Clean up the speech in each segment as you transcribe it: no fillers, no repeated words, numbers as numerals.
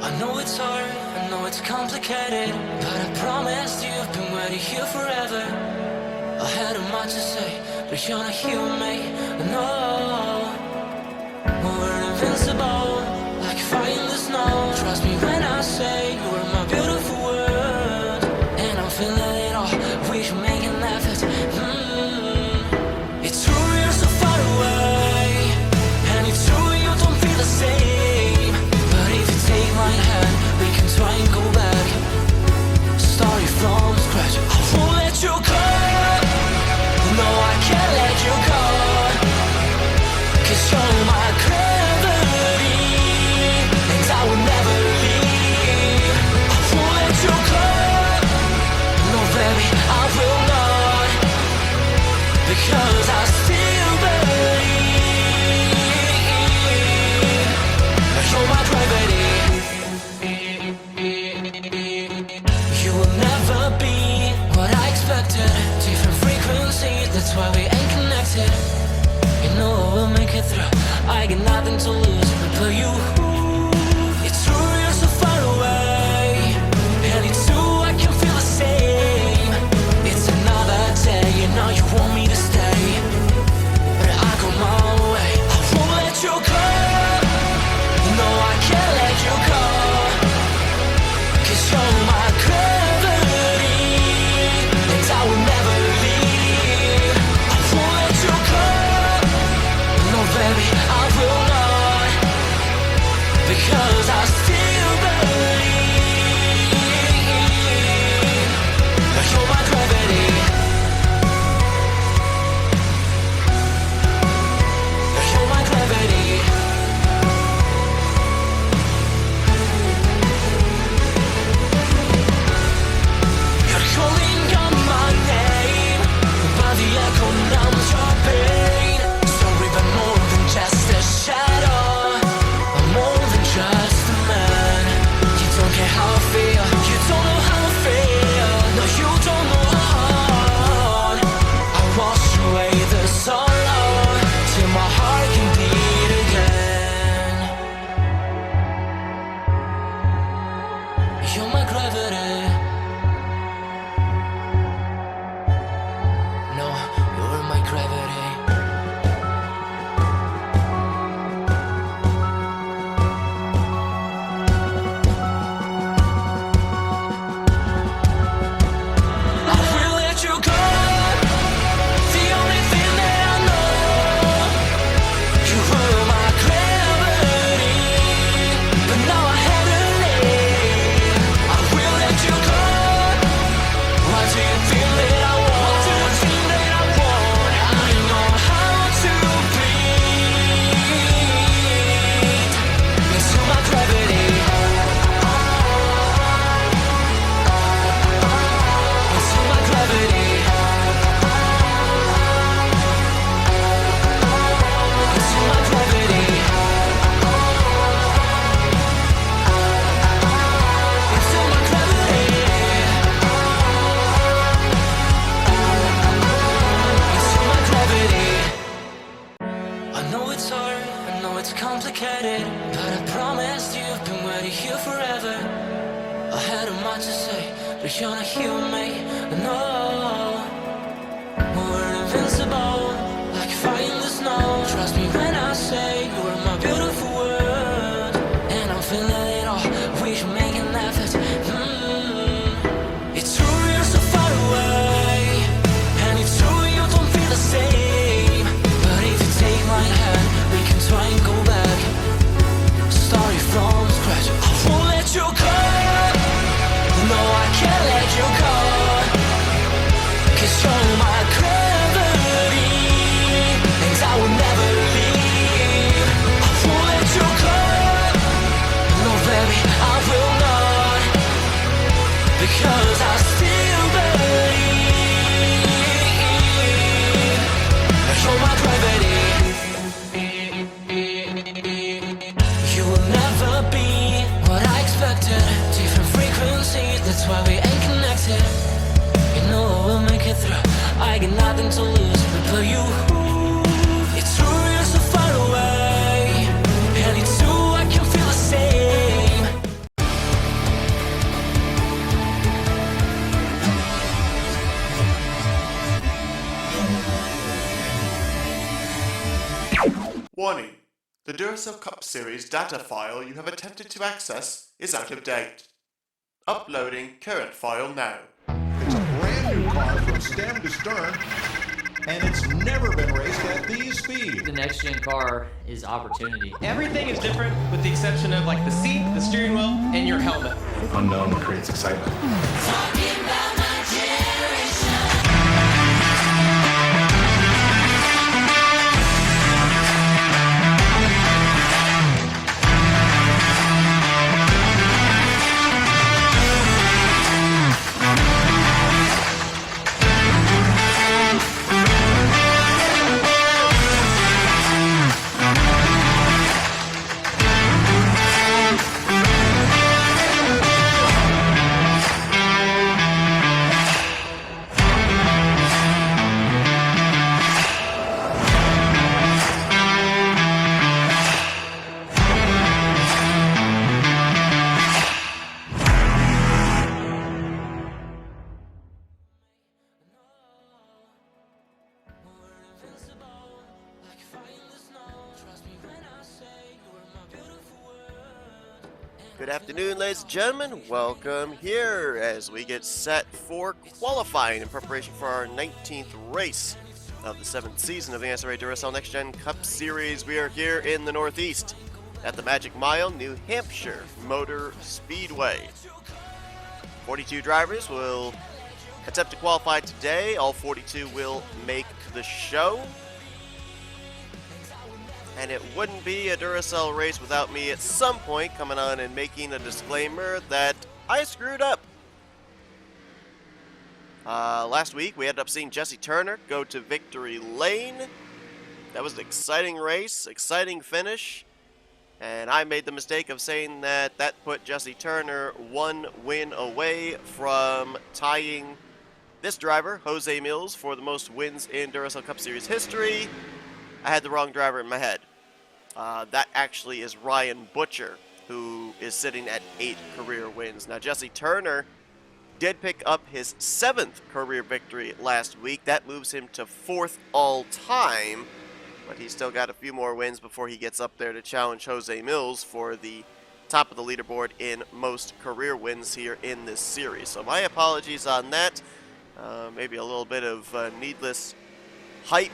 I know it's hard, I know it's complicated, but I promised you I've been waiting here forever. I had a much to say, but you're not here with me, no. We're invincible, like fire in the snow. Trust me when I say you are my beautiful world, and I'm feeling it all, we should make an effort. It's true you're so far away, and it's true you don't feel the same. But if you take my hand, we can try and go back, starting from scratch. I won't let you go, no I can't let you go, 'cause you're my gravity, and I will never leave. I won't let you go, no baby I will not, because I still believe. You're my gravity. You will never be what I expected. Different frequencies, that's why we ain't connected. You know I will make it through, I got nothing to lose but you. It's true you're so far away, and it's true I can feel the same. It's another day, you know you want me to stay, but I go my way. I won't let you go, no I can't let you go, 'cause you're my gravity, and I will never leave. I won't let you go, no baby I will not, because I still believe. You're my gravity. You're my gravity. You're calling out my name, but the echo numbs your pain. Sorry, but more than just a shadow, I'm more than just a man. You don't care how I feel, you don't know how I feel. No, you don't know how. I wash away the sorrow till my heart can beat again. You're my gravity. No, you're my gravity. I will let you go, the only thing that I know. You were my gravity, but now I have to leave. I will let you go. Why do you feel that I want? What do you think that I want? I know how to breathe into my gravity, into my gravity, into my gravity, into my gravity, into my gravity. I know it's hard, I know it's complicated, but I promised you I've been waiting here forever. I had a much to say, but you're not here with me, no. We're invincible, like fire in the snow. Trust me when I say you are my beautiful world, and I'm feeling it all, we should make an effort. It's true you're so far away, and it's true you don't feel the same. But if you take my hand, we can try and go back, starting from scratch. I won't let you go, no I can't let you go, 'cause you're my gravity, and I will never leave. I won't let you go, no baby I will not. Warning. The Duracell Cup Series data file you have attempted to access is out of date. Uploading current file now. It's a brand new car from stem to stern, and it's never been raced at these speeds. The next gen car is opportunity. Everything is different with the exception of like the seat, the steering wheel, and your helmet. Unknown creates excitement. Talking about my generation. Good afternoon, ladies and gentlemen. Welcome here as we get set for qualifying in preparation for our 19th race of the 7th season of the NNSCRA Duracell Next Gen Cup Series. We are here in the Northeast at the Magic Mile, New Hampshire Motor Speedway. 42 drivers will attempt to qualify today. All 42 will make the show. And it wouldn't be a Duracell race without me at some point coming on and making a disclaimer that I screwed up. Last week we ended up seeing Jesse Turner go to victory lane. That was an exciting race, exciting finish. And I made the mistake of saying that that put Jesse Turner one win away from tying this driver, Jose Mills, for the most wins in Duracell Cup Series history. I had the wrong driver in my head. That actually is Ryan Butcher, who is sitting at 8 career wins. Now, Jesse Turner did pick up his 7th career victory last week. That moves him to 4th all-time, but he's still got a few more wins before he gets up there to challenge Jose Mills for the top of the leaderboard in most career wins here in this series. So my apologies on that. Maybe a little bit of needless hype.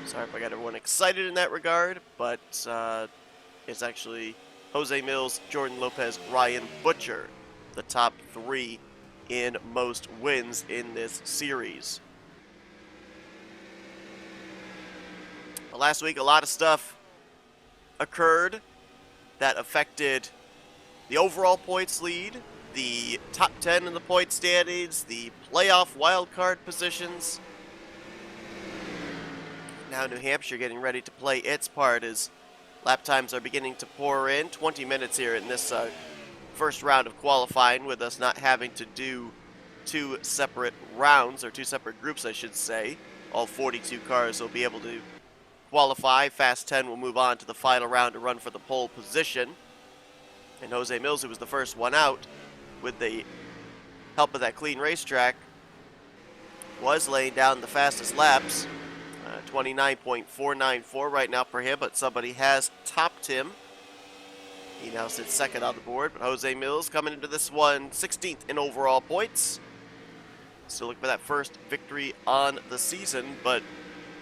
Sorry if I got everyone excited in that regard, but it's actually Jose Mills, Jordan Lopez, Ryan Butcher, the top 3 in most wins in this series. But last week, a lot of stuff occurred that affected the overall points lead, the top 10 in the point standings, the playoff wildcard positions. Now New Hampshire getting ready to play its part as lap times are beginning to pour in. 20 minutes here in this first round of qualifying, with us not having to do 2 separate rounds, or 2 separate groups I should say. All 42 cars will be able to qualify. Fast 10 will move on to the final round to run for the pole position. And Jose Mills, who was the first one out, with the help of that clean racetrack, was laying down the fastest laps. 29.494 right now for him, but somebody has topped him. He now sits 2nd on the board, but Jose Mills coming into this one 16th in overall points. Still looking for that first victory on the season, but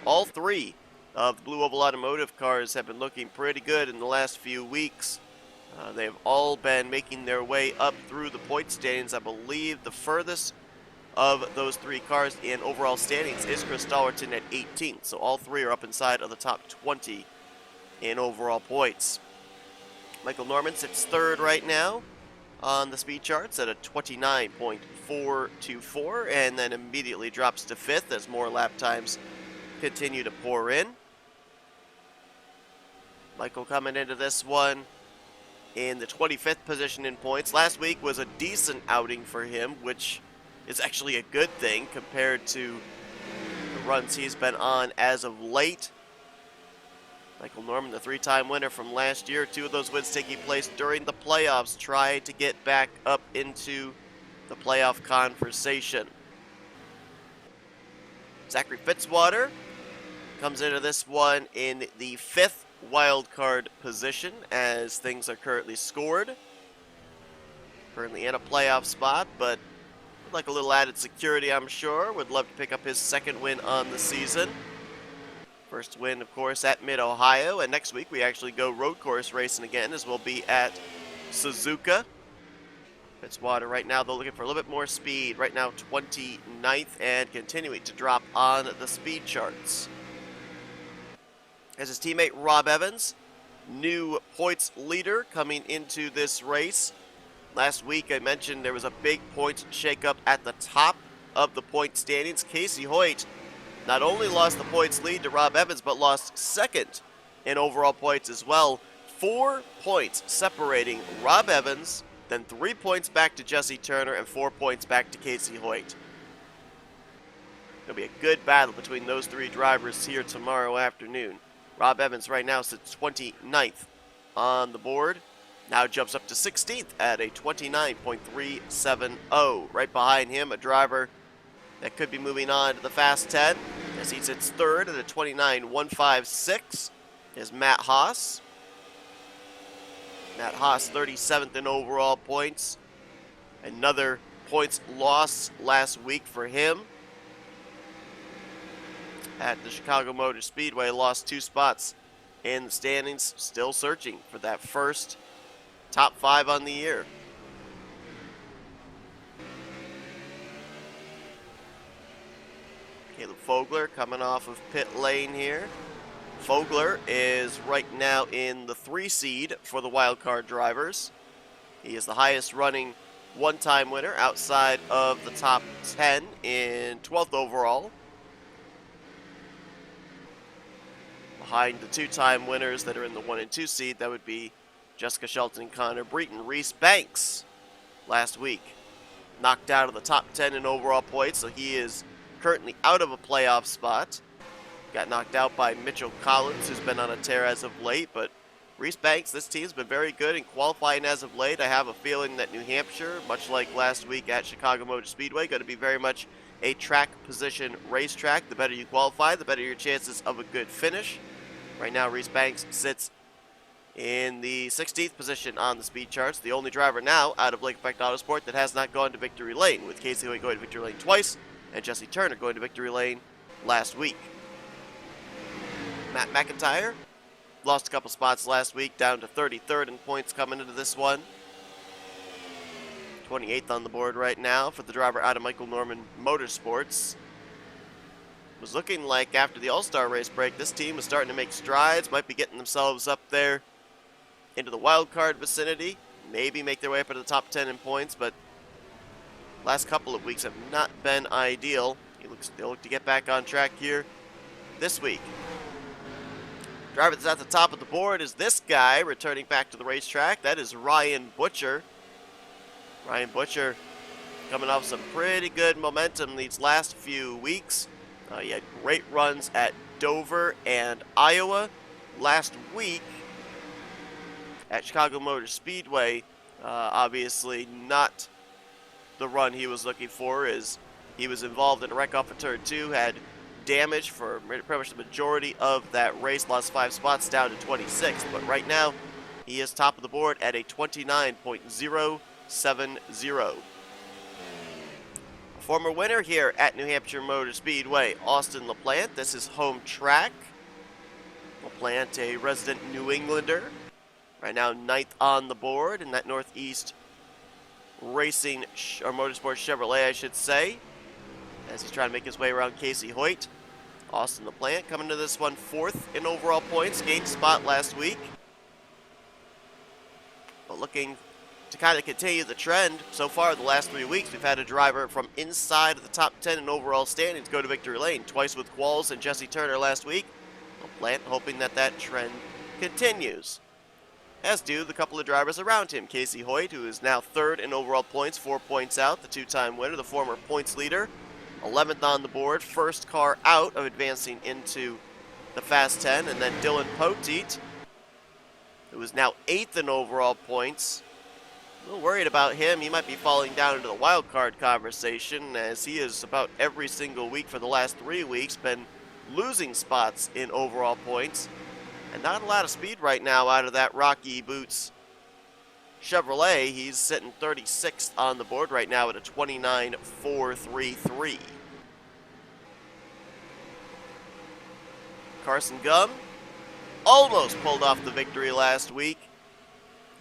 all 3 of the Blue Oval Automotive cars have been looking pretty good in the last few weeks. They've all been making their way up through the point standings. I believe the furthest of those 3 cars in overall standings is Chris Stollerton at 18th. So all 3 are up inside of the top 20 in overall points. Michael Norman sits 3rd right now on the speed charts at a 29.424, and then immediately drops to 5th as more lap times continue to pour in. Michael coming into this one in the 25th position in points. Last week was a decent outing for him, which is actually a good thing compared to the runs he's been on as of late. Michael Norman, the 3-time winner from last year, 2 of those wins taking place during the playoffs, tried to get back up into the playoff conversation. Zachary Fitzwater comes into this one in the 5th wild card position as things are currently scored. Currently in a playoff spot, but would like a little added security, I'm sure. Would love to pick up his second win on the season. First win, of course, at Mid-Ohio, and next week we actually go road course racing again, as we'll be at Suzuka. Fitzwater right now, they're looking for a little bit more speed. Right now, 29th and continuing to drop on the speed charts. As his teammate Rob Evans, new points leader coming into this race. Last week I mentioned there was a big points shakeup at the top of the point standings. Casey Hoyt not only lost the points lead to Rob Evans, but lost second in overall points as well. 4 points separating Rob Evans, then 3 points back to Jesse Turner, and 4 points back to Casey Hoyt. It'll be a good battle between those 3 drivers here tomorrow afternoon. Rob Evans right now sits 29th on the board. Now jumps up to 16th at a 29.370. Right behind him, a driver that could be moving on to the Fast 10, as he sits third at a 29.156, is Matt Haas. Matt Haas, 37th in overall points. Another points loss last week for him. At the Chicago Motor Speedway, lost 2 spots in the standings, still searching for that first top 5 on the year. Caleb Fogler coming off of pit lane here. Fogler is right now in the 3 seed for the wildcard drivers. He is the highest running one-time winner outside of the top 10 in 12th overall. Behind the 2-time winners that are in the 1 and 2 seed, that would be Jessica Shelton and Connor Breton. Reese Banks last week knocked out of the top 10 in overall points, so he is currently out of a playoff spot. Got knocked out by Mitchell Collins, who's been on a tear as of late, but Reese Banks, this team's been very good in qualifying as of late. I have a feeling that New Hampshire, much like last week at Chicago Motor Speedway, going to be very much a track position racetrack. The better you qualify, the better your chances of a good finish. Right now, Reese Banks sits in the 16th position on the speed charts. The only driver now out of Lake Effect Autosport that has not gone to victory lane, with Casey Hoyt going to victory lane twice and Jesse Turner going to victory lane last week. Matt McIntyre lost a couple spots last week, down to 33rd in points coming into this one. 28th on the board right now for the driver out of Michael Norman Motorsports. Was looking like after the All-Star race break, this team was starting to make strides, might be getting themselves up there into the wild card vicinity, maybe make their way up into the top 10 in points, but last couple of weeks have not been ideal. They'll look to get back on track here this week. Driver that's at the top of the board is this guy returning back to the racetrack. That is Ryan Butcher. Ryan Butcher coming off some pretty good momentum these last few weeks. He had great runs at Dover and Iowa. Last week at Chicago Motor Speedway, obviously not the run he was looking for, as he was involved in a wreck off of turn 2, had damage for pretty much the majority of that race, lost 5 spots down to 26th. But right now, he is top of the board at a 29.070. Former winner here at New Hampshire Motor Speedway, Austin LaPlante. This is home track. LaPlante, a resident New Englander. Right now 9th on the board in that Northeast Racing, or Motorsports Chevrolet, I should say, as he's trying to make his way around Casey Hoyt. Austin LaPlante coming to this one 4th in overall points, gained spot last week. But looking to kind of continue the trend, so far the last 3 weeks, we've had a driver from inside of the top 10 in overall standings go to victory lane, twice with Qualls and Jesse Turner last week. LaPlante hoping that that trend continues, as do the couple of drivers around him. Casey Hoyt, who is now 3rd in overall points, 4 points out, the 2-time winner, the former points leader, 11th on the board, first car out of advancing into the Fast 10, and then Dylan Poteet, who is now 8th in overall points. A little worried about him. He might be falling down into the wild card conversation, as he is about every single week for the last 3 weeks been losing spots in overall points. And not a lot of speed right now out of that Rocky Boots Chevrolet. He's sitting 36th on the board right now at a 29.433. Carson Gum almost pulled off the victory last week.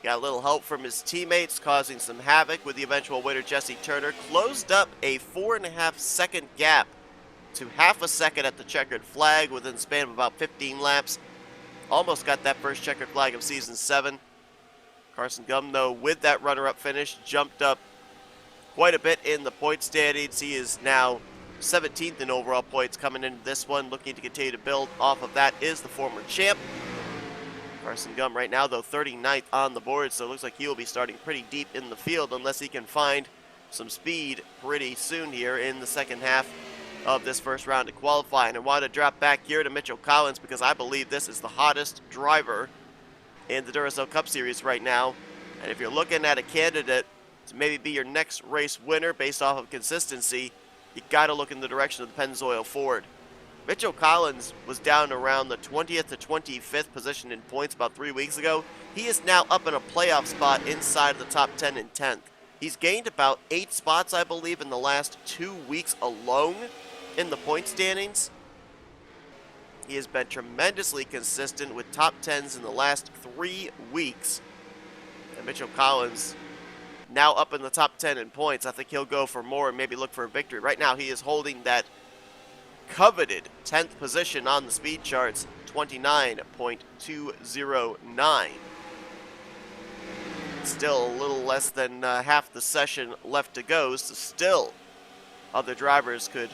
Got a little help from his teammates, causing some havoc with the eventual winner, Jesse Turner. Closed up a 4.5 second gap to half a second at the checkered flag within the span of about 15 laps. Almost got that first checkered flag of season 7. Carson Gum, though, with that runner-up finish, jumped up quite a bit in the point standings. He is now 17th in overall points coming into this one. Looking to continue to build off of that is the former champ. Carson Gum right now, though, 39th on the board, so it looks like he will be starting pretty deep in the field unless he can find some speed pretty soon here in the second half of this first round of qualifying. I want to drop back here to Mitchell Collins because I believe this is the hottest driver in the Duracell Cup Series right now. And if you're looking at a candidate to maybe be your next race winner based off of consistency, you got to look in the direction of the Pennzoil Ford. Mitchell Collins was down around the 20th to 25th position in points about 3 weeks ago. He is now up in a playoff spot inside of the top 10 and 10th. He's gained about 8 spots, I believe, in the last 2 weeks alone in the point standings. He has been tremendously consistent with top 10s in the last 3 weeks. And Mitchell Collins now up in the top 10 in points. I think he'll go for more and maybe look for a victory. Right now he is holding that coveted 10th position on the speed charts, 29.209. Still a little less than half the session left to go, so still other drivers could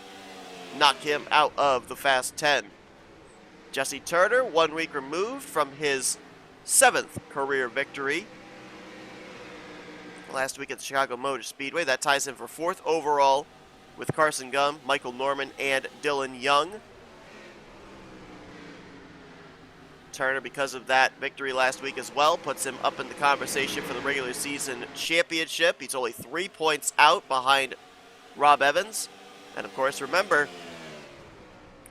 knock him out of the Fast 10. Jesse Turner, 1 week removed from his 7th career victory last week at the Chicago Motor Speedway. That ties him for 4th overall with Carson Gum, Michael Norman, and Dylan Young. Turner, because of that victory last week as well, puts him up in the conversation for the regular season championship. He's only 3 points out behind Rob Evans. And of course, remember,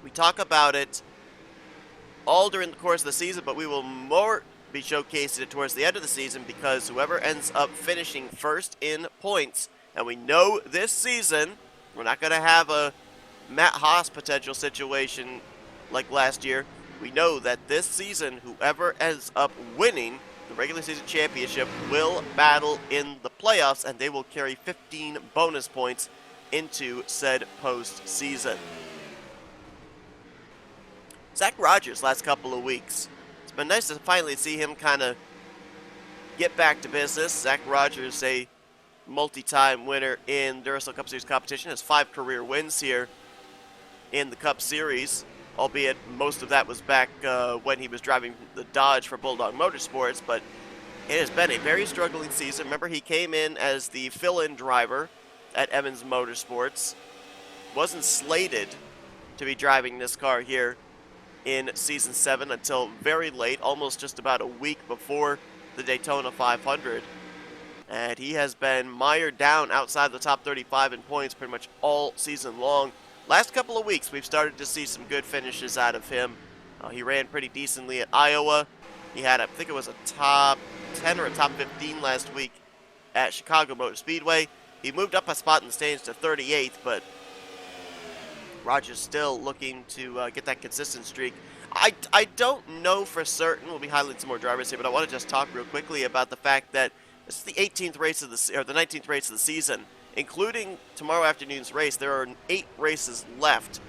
we talk about it all during the course of the season, but we will more be showcasing it towards the end of the season because whoever ends up finishing first in points, and we know this season, we're not going to have a Matt Haas potential situation like last year. We know that this season, whoever ends up winning the regular season championship will battle in the playoffs, and they will carry 15 bonus points into said postseason. Zach Rogers last couple of weeks. It's been nice to finally see him kind of get back to business. Zach Rogers, a multi-time winner in Duracell Cup Series competition, has 5 career wins here in the Cup Series, albeit most of that was back when he was driving the Dodge for Bulldog Motorsports, but it has been a very struggling season. Remember, he came in as the fill-in driver at Evans Motorsports, wasn't slated to be driving this car here in Season 7 until very late, almost just about a week before the Daytona 500. And he has been mired down outside the top 35 in points pretty much all season long. Last couple of weeks, we've started to see some good finishes out of him. He ran pretty decently at Iowa. He had, I think it was a top 10 or a top 15 last week at Chicago Motor Speedway. He moved up a spot in the standings to 38th, but Rogers still looking to get that consistent streak. I don't know for certain. We'll be highlighting some more drivers here, but I want to just talk real quickly about the fact that this is the 18th race of the, or the 19th race of the season, including tomorrow afternoon's race. There are 8 races left,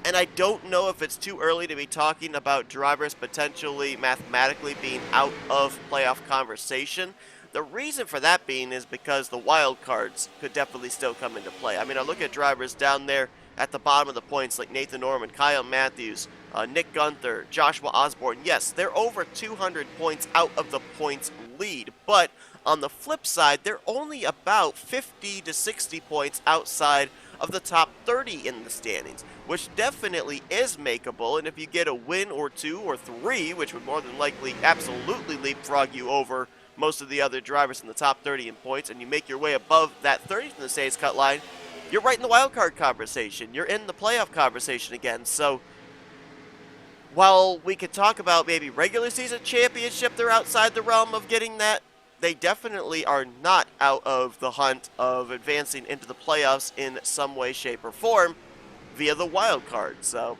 and I don't know if it's too early to be talking about drivers potentially mathematically being out of playoff conversation. The reason for that being is because the wild cards could definitely still come into play. I mean, I look at drivers down there at the bottom of the points like Nathan Norman, Kyle Matthews, Nick Gunther, Joshua Osborne. Yes, they're over 200 points out of the points lead, but on the flip side, they're only about 50 to 60 points outside of the top 30 in the standings, which definitely is makeable. And if you get a win or 2 or 3, which would more than likely absolutely leapfrog you over most of the other drivers in the top 30 in points, and you make your way above that 30th in the standings cut line, you're right in the wild card conversation. You're in the playoff conversation again. So while we could talk about maybe regular season championship, they're outside the realm of getting that. They definitely are not out of the hunt of advancing into the playoffs in some way, shape, or form via the wild card. So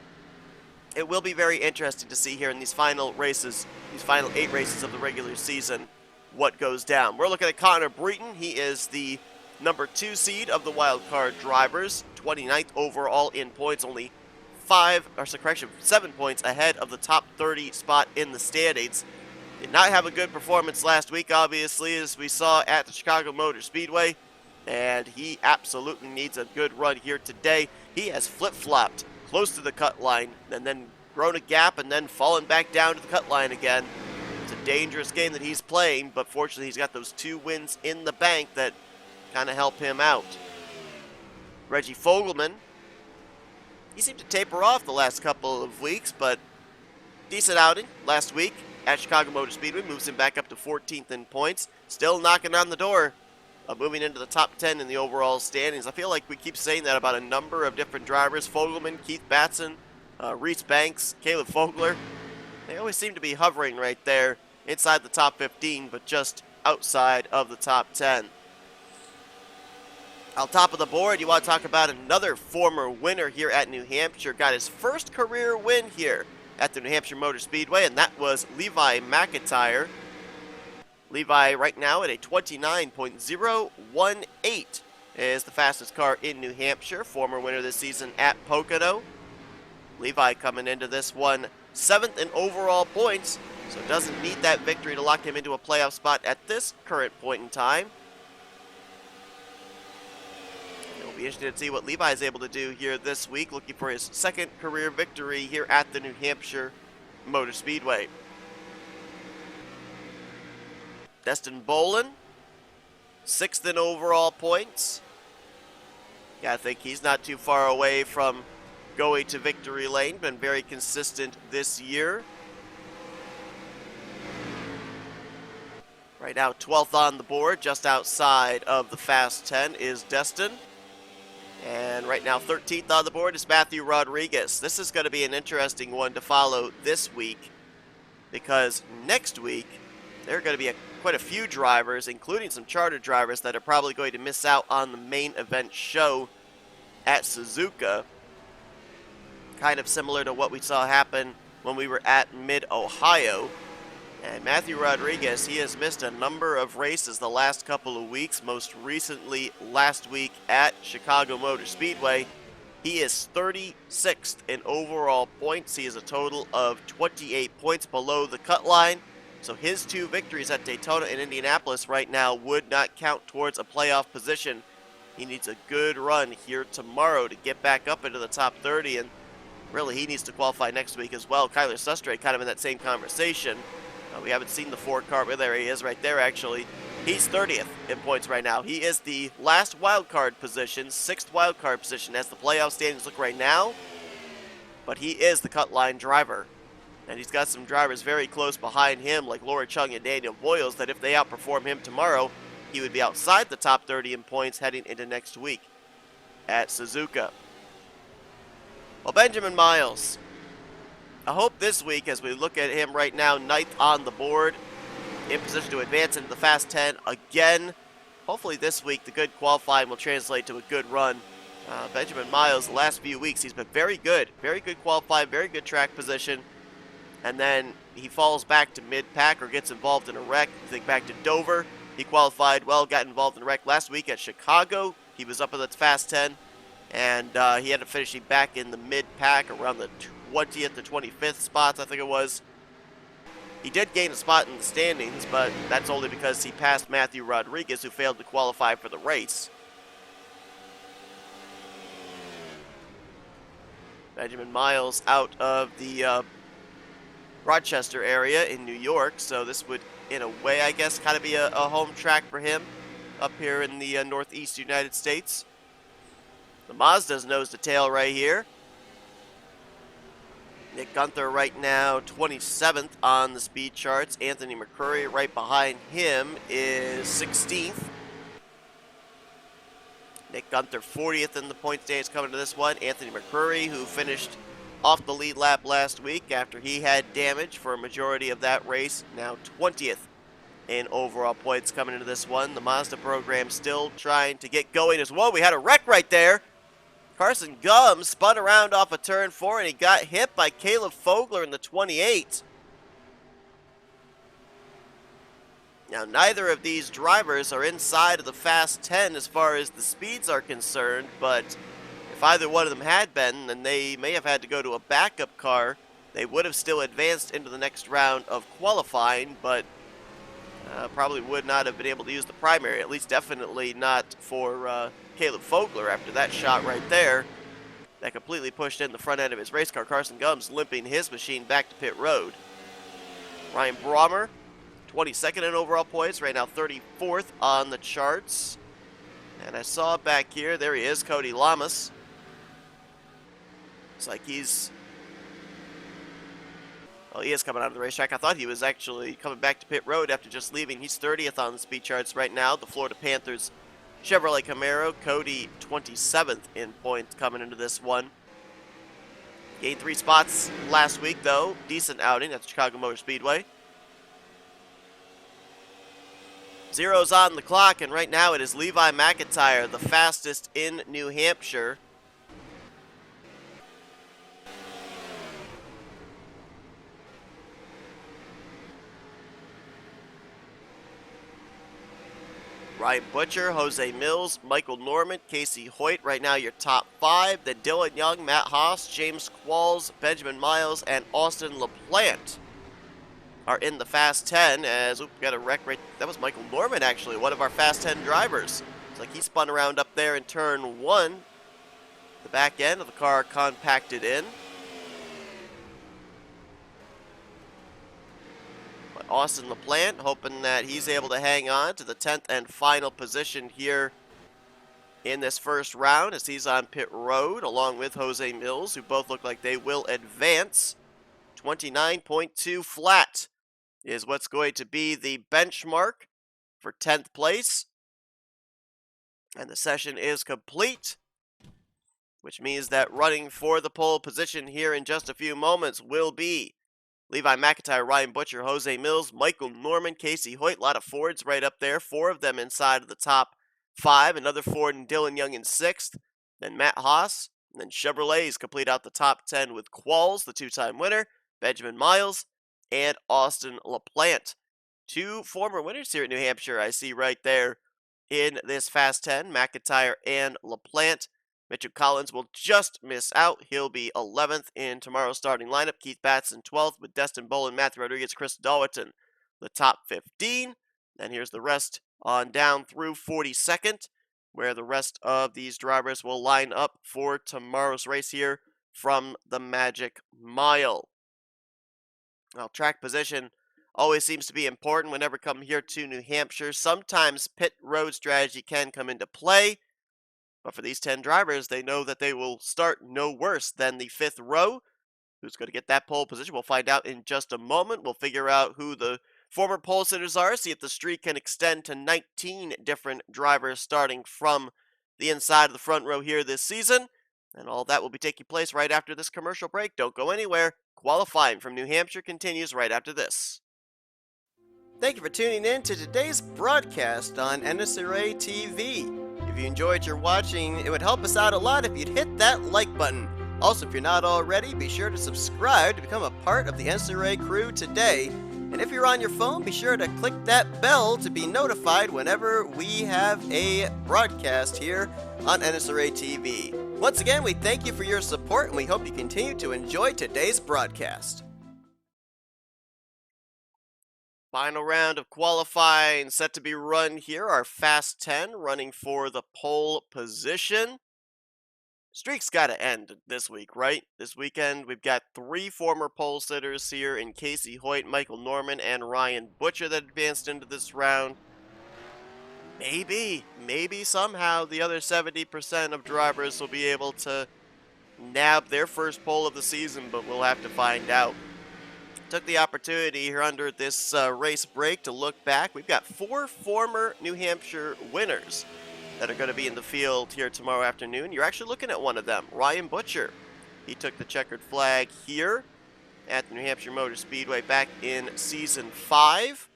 it will be very interesting to see here in these final races, these final 8 races of the regular season, what goes down. We're looking at Connor Breton. He is the number 2 seed of the wild card drivers, 29th overall in points, only 7 points ahead of the top 30 spot in the standings. Did not have a good performance last week, obviously, as we saw at the Chicago Motor Speedway, and he absolutely needs a good run here today. He has flip-flopped close to the cut line and then grown a gap and then fallen back down to the cut line again. It's a dangerous game that he's playing, but fortunately he's got those 2 wins in the bank that kind of help him out. Reggie Fogelman, he seemed to taper off the last couple of weeks, but decent outing last week at Chicago Motor Speedway, moves him back up to 14th in points. Still knocking on the door of moving into the top 10 in the overall standings. I feel like we keep saying that about a number of different drivers. Fogelman, Keith Batson, Reese Banks, Caleb Fogler. They always seem to be hovering right there inside the top 15, but just outside of the top 10. On top of the board, you want to talk about another former winner here at New Hampshire. Got his first career win here at the New Hampshire Motor Speedway, and that was Levi McIntyre. Levi right now at a 29.018 is the fastest car in New Hampshire. Former winner this season at Pocono. Levi coming into this one 7th in overall points, so doesn't need that victory to lock him into a playoff spot at this current point in time. It'll be interesting to see what Levi is able to do here this week, looking for his 2nd career victory here at the New Hampshire Motor Speedway. Destin Bolin, 6th in overall points. Yeah, I think he's not too far away from going to victory lane. Been very consistent this year. Right now, 12th on the board, just outside of the Fast 10 is Destin. And right now, 13th on the board is Matthew Rodriguez. This is going to be an interesting one to follow this week, because next week, there are going to be quite a few drivers, including some charter drivers, that are probably going to miss out on the main event show at Suzuka. Kind of similar to what we saw happen when we were at Mid-Ohio. And Matthew Rodriguez, he has missed a number of races the last couple of weeks, most recently last week at Chicago Motor Speedway. He is 36th in overall points. He is a total of 28 points below the cut line. So his 2 victories at Daytona and Indianapolis right now would not count towards a playoff position. He needs a good run here tomorrow to get back up into the top 30, and really he needs to qualify next week as well. Kyler Sustre kind of in that same conversation. We haven't seen the 4 car, but there he is right there actually. He's 30th in points right now. He is the last wild card position, 6th wild card position as the playoff standings look right now, but he is the cut line driver. And he's got some drivers very close behind him, like Laura Chung and Daniel Boyles, that if they outperform him tomorrow, he would be outside the top 30 in points heading into next week at Suzuka. Well, Benjamin Miles, I hope this week, as we look at him right now, 9th on the board, in position to advance into the Fast 10 again. Hopefully this week, the good qualifying will translate to a good run. Benjamin Miles, the last few weeks, he's been very good qualifying, very good track position. And then he falls back to mid-pack or gets involved in a wreck. You think back to Dover. He qualified well, got involved in a wreck last week at Chicago. He was up in the Fast 10, and he ended up finishing back in the mid-pack around the 20th to 25th spots, I think it was. He did gain a spot in the standings, but that's only because he passed Matthew Rodriguez, who failed to qualify for the race. Benjamin Miles out of the Rochester area in New York, so this would, in a way, I guess, kind of be a home track for him up here in the northeast United States. The Mazda's nose to tail right here. Nick Gunther right now 27th on the speed charts. Anthony McCurry right behind him is 16th. Nick Gunther 40th in the point standings coming to this one. Anthony McCurry, who finished off the lead lap last week after he had damage for a majority of that race. Now 20th in overall points coming into this one. The Mazda program still trying to get going as well. We had a wreck right there. Carson Gums spun around off of turn 4 and he got hit by Caleb Fogler in the 28. Now, neither of these drivers are inside of the Fast 10 as far as the speeds are concerned, but if either one of them had been, then they may have had to go to a backup car. They would have still advanced into the next round of qualifying, but probably would not have been able to use the primary, at least definitely not for Caleb Fogler after that shot right there. That completely pushed in the front end of his race car. Carson Gums limping his machine back to pit road. Ryan Brommer, 22nd in overall points, right now 34th on the charts. And I saw back here, there he is, Cody Lamas. Looks like he's, well, he is coming out of the racetrack. I thought he was actually coming back to pit road after just leaving. He's 30th on the speed charts right now. The Florida Panthers Chevrolet Camaro, Cody 27th in points coming into this one. Gained 3 spots last week, though. Decent outing at Chicago Motor Speedway. Zero's on the clock, and right now it is Levi McIntyre, the fastest in New Hampshire. Ryan Butcher, Jose Mills, Michael Norman, Casey Hoyt, right now your top 5. Then Dylan Young, Matt Haas, James Qualls, Benjamin Miles, and Austin LaPlante are in the Fast 10 as, oop, got a wreck right, that was Michael Norman actually, one of our Fast 10 drivers. It's like he spun around up there in turn 1. The back end of the car compacted in. But Austin LaPlante hoping that he's able to hang on to the 10th and final position here in this first round as he's on pit road along with Jose Mills, who both look like they will advance. 29.2 flat is what's going to be the benchmark for 10th place. And the session is complete, which means that running for the pole position here in just a few moments will be Levi McIntyre, Ryan Butcher, Jose Mills, Michael Norman, Casey Hoyt. A lot of Fords right up there. 4 of them inside of the top 5. Another Ford and Dylan Young in 6th. Then Matt Haas. And then Chevrolets complete out the top 10 with Qualls, the 2-time winner, Benjamin Miles, and Austin LaPlante. 2 former winners here at New Hampshire I see right there in this Fast 10, McIntyre and LaPlante. Mitchell Collins will just miss out. He'll be 11th in tomorrow's starting lineup. Keith Batson 12th with Destin Bolin, Matthew Rodriguez, Chris Dawiton, the top 15. And here's the rest on down through 42nd, where the rest of these drivers will line up for tomorrow's race here from the Magic Mile. Well, track position always seems to be important whenever come here to New Hampshire. Sometimes pit road strategy can come into play, but for these 10 drivers, they know that they will start no worse than the 5th row. Who's going to get that pole position? We'll find out in just a moment. We'll figure out who the former pole sitters are, see if the streak can extend to 19 different drivers starting from the inside of the front row here this season. And all that will be taking place right after this commercial break. Don't go anywhere. Qualifying from New Hampshire continues right after this. Thank you for tuning in to today's broadcast on NNSCRA TV. If you enjoyed your watching, it would help us out a lot if you'd hit that like button. Also, if you're not already, be sure to subscribe to become a part of the NNSCRA crew today. And if you're on your phone, be sure to click that bell to be notified whenever we have a broadcast here on NNSCRA TV. Once again, we thank you for your support, and we hope you continue to enjoy today's broadcast. Final round of qualifying set to be run here. Our Fast 10 running for the pole position. Streak's got to end this week, right? This weekend, we've got 3 former pole sitters here in Casey Hoyt, Michael Norman, and Ryan Butcher that advanced into this round. Maybe somehow the other 70% of drivers will be able to nab their first pole of the season, but we'll have to find out. Took the opportunity here under this race break to look back. We've got 4 former New Hampshire winners that are going to be in the field here tomorrow afternoon. You're actually looking at one of them, Ryan Butcher. He took the checkered flag here at the New Hampshire Motor Speedway back in Season 5.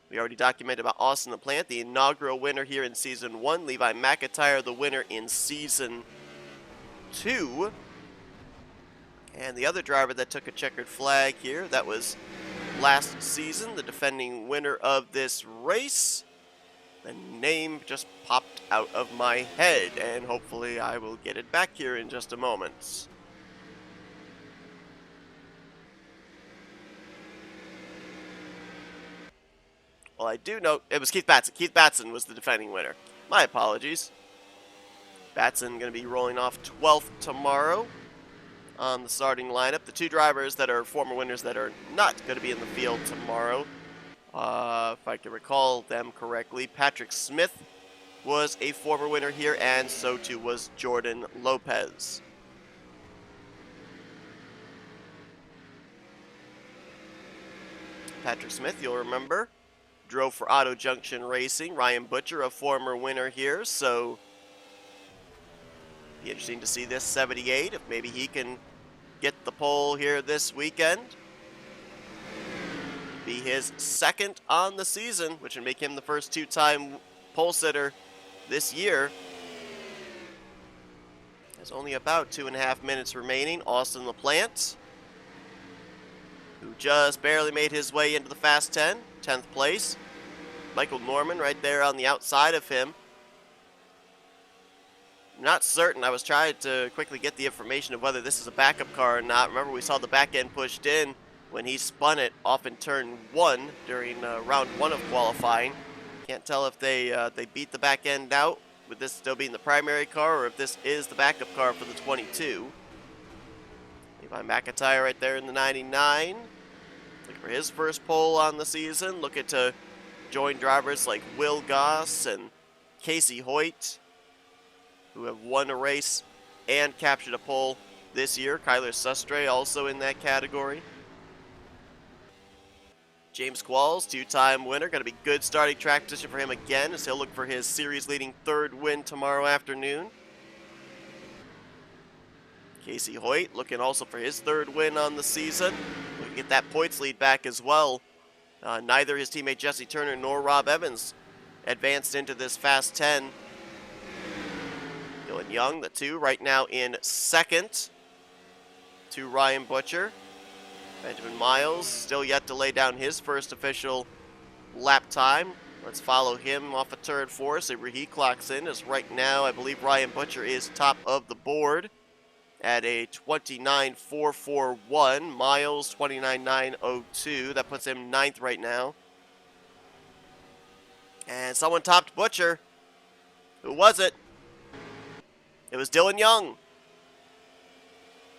We already documented about Austin LaPlante, the inaugural winner here in Season 1. Levi McIntyre, the winner in Season 2. And the other driver that took a checkered flag here, that was last season, the defending winner of this race. The name just popped out of my head, and hopefully I will get it back here in just a moment. Well, I do know it was Keith Batson. Keith Batson was the defending winner. My apologies. Batson going to be rolling off 12th tomorrow on the starting lineup. The two drivers that are former winners that are not going to be in the field tomorrow, if I can recall them correctly, Patrick Smith was a former winner here, and so too was Jordan Lopez. Patrick Smith, you'll remember, drove for Auto Junction Racing. Ryan Butcher, a former winner here, so be interesting to see this 78, if maybe he can get the pole here this weekend. Be his second on the season, which would make him the first two-time pole sitter this year. There's only about 2.5 minutes remaining. Austin LaPlante, who just barely made his way into the Fast 10, 10th place. Michael Norman right there on the outside of him. Not certain. I was trying to quickly get the information of whether this is a backup car or not. Remember, we saw the back end pushed in when he spun it off in turn 1 during round 1 of qualifying. Can't tell if they beat the back end out with this still being the primary car, or if this is the backup car for the 22. Levi McIntyre right there in the 99. Looking for his first pole on the season. Looking to join drivers like Will Goss and Casey Hoyt, who have won a race and captured a pole this year. Kyler Sustre also in that category. James Qualls, two-time winner. Going to be good starting track position for him again, as he'll look for his series-leading third win tomorrow afternoon. Casey Hoyt looking also for his third win on the season. Looking to get that points lead back as well. Neither his teammate Jesse Turner nor Rob Evans advanced into this Fast 10. Dylan Young, the two, right now in second to Ryan Butcher. Benjamin Miles still yet to lay down his first official lap time. Let's follow him off a turn for us. See where he clocks in, as right now I believe Ryan Butcher is top of the board at a 29.441. Miles 29.902. That puts him 9th right now. And someone topped Butcher. Who was it? It was Dylan Young.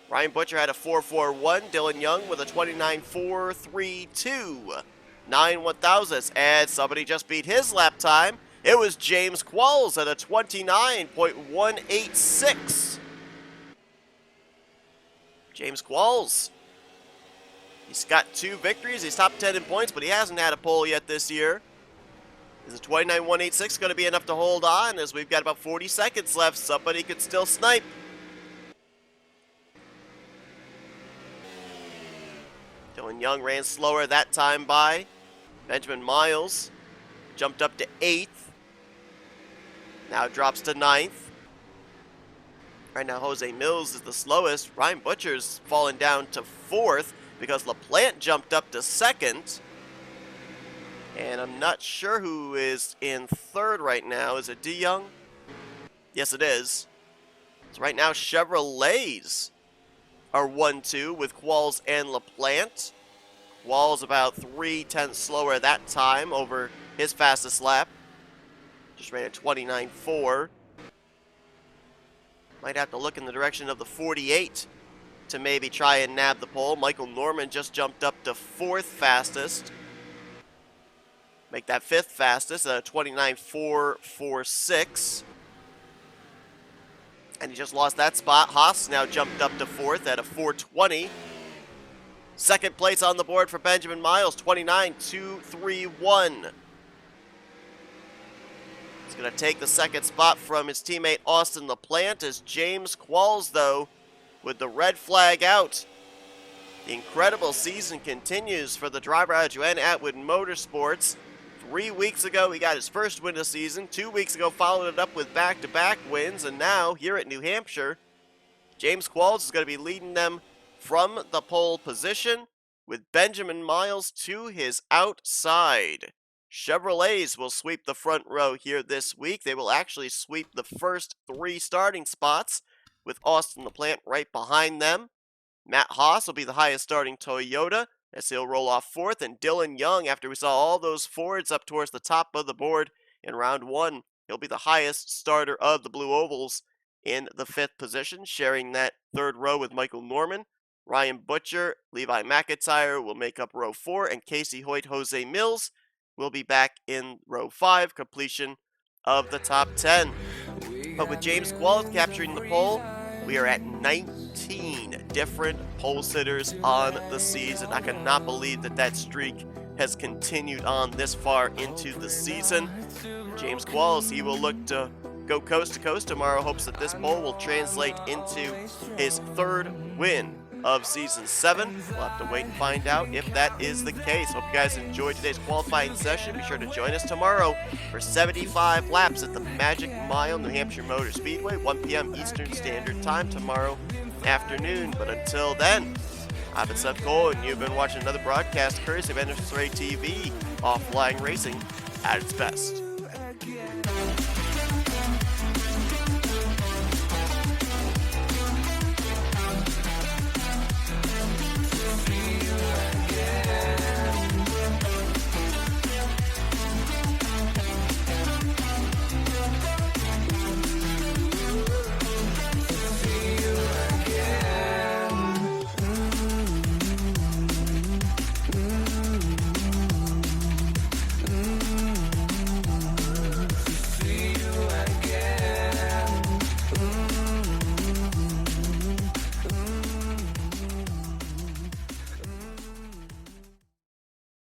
Ryan Butcher had a 4.41. Dylan Young with a 29.432. 9/1000ths. And somebody just beat his lap time. It was James Qualls at a 29.186. James Qualls. He's got 2 victories. He's top 10 in points, but he hasn't had a pole yet this year. Is a 29.186 going to be enough to hold on, as we've got about 40 seconds left? Somebody could still snipe. Dylan Young ran slower that time by. Benjamin Miles jumped up to 8th. Now drops to 9th. Right now, Jose Mills is the slowest. Ryan Butcher's fallen down to 4th because LaPlante jumped up to 2nd. And I'm not sure who is in 3rd right now. Is it D. Young? Yes, it is. So right now, Chevrolets are 1-2 with Qualls and LaPlante. Qualls about 0.3 slower that time over his fastest lap. Just ran at 29.4. Might have to look in the direction of the 48 to maybe try and nab the pole. Michael Norman just jumped up to 4th fastest. Make that 5th fastest at a 29.446. And he just lost that spot. Haas now jumped up to 4th at a 4.20. Second place on the board for Benjamin Miles, 29.231. He's going to take the second spot from his teammate Austin LaPlante, as James Qualls, though, with the red flag out. The incredible season continues for the driver out of Joanna Atwood Motorsports. 3 weeks ago, he got his first win of the season. 2 weeks ago, followed it up with back-to-back wins. And now, here at New Hampshire, James Qualls is going to be leading them from the pole position with Benjamin Miles to his outside. Chevrolets will sweep the front row here this week. They will actually sweep the first 3 starting spots with Austin LaPlante right behind them. Matt Haas will be the highest starting Toyota as he'll roll off 4th, and Dylan Young, after we saw all those Fords up towards the top of the board in round 1, he'll be the highest starter of the Blue Ovals in the 5th position, sharing that 3rd row with Michael Norman. Ryan Butcher, Levi McIntyre will make up row 4, and Casey Hoyt, Jose Mills will be back in row 5, completion of the top 10. But with James Qualls capturing the pole, we are at 19 different pole sitters on the season. I cannot believe that streak has continued on this far into the season. James Qualls, he will look to go coast to coast tomorrow, hopes that this pole will translate into his 3rd win of Season 7. We'll have to wait and find out if that is the case. Hope you guys enjoyed today's qualifying session. Be sure to join us tomorrow for 75 laps at the Magic Mile New Hampshire Motor Speedway, 1 p.m. Eastern Standard Time tomorrow afternoon. But until then, I've been Seth Cole, and you've been watching another broadcast courtesy of NNSCRA TV, offline racing at its best.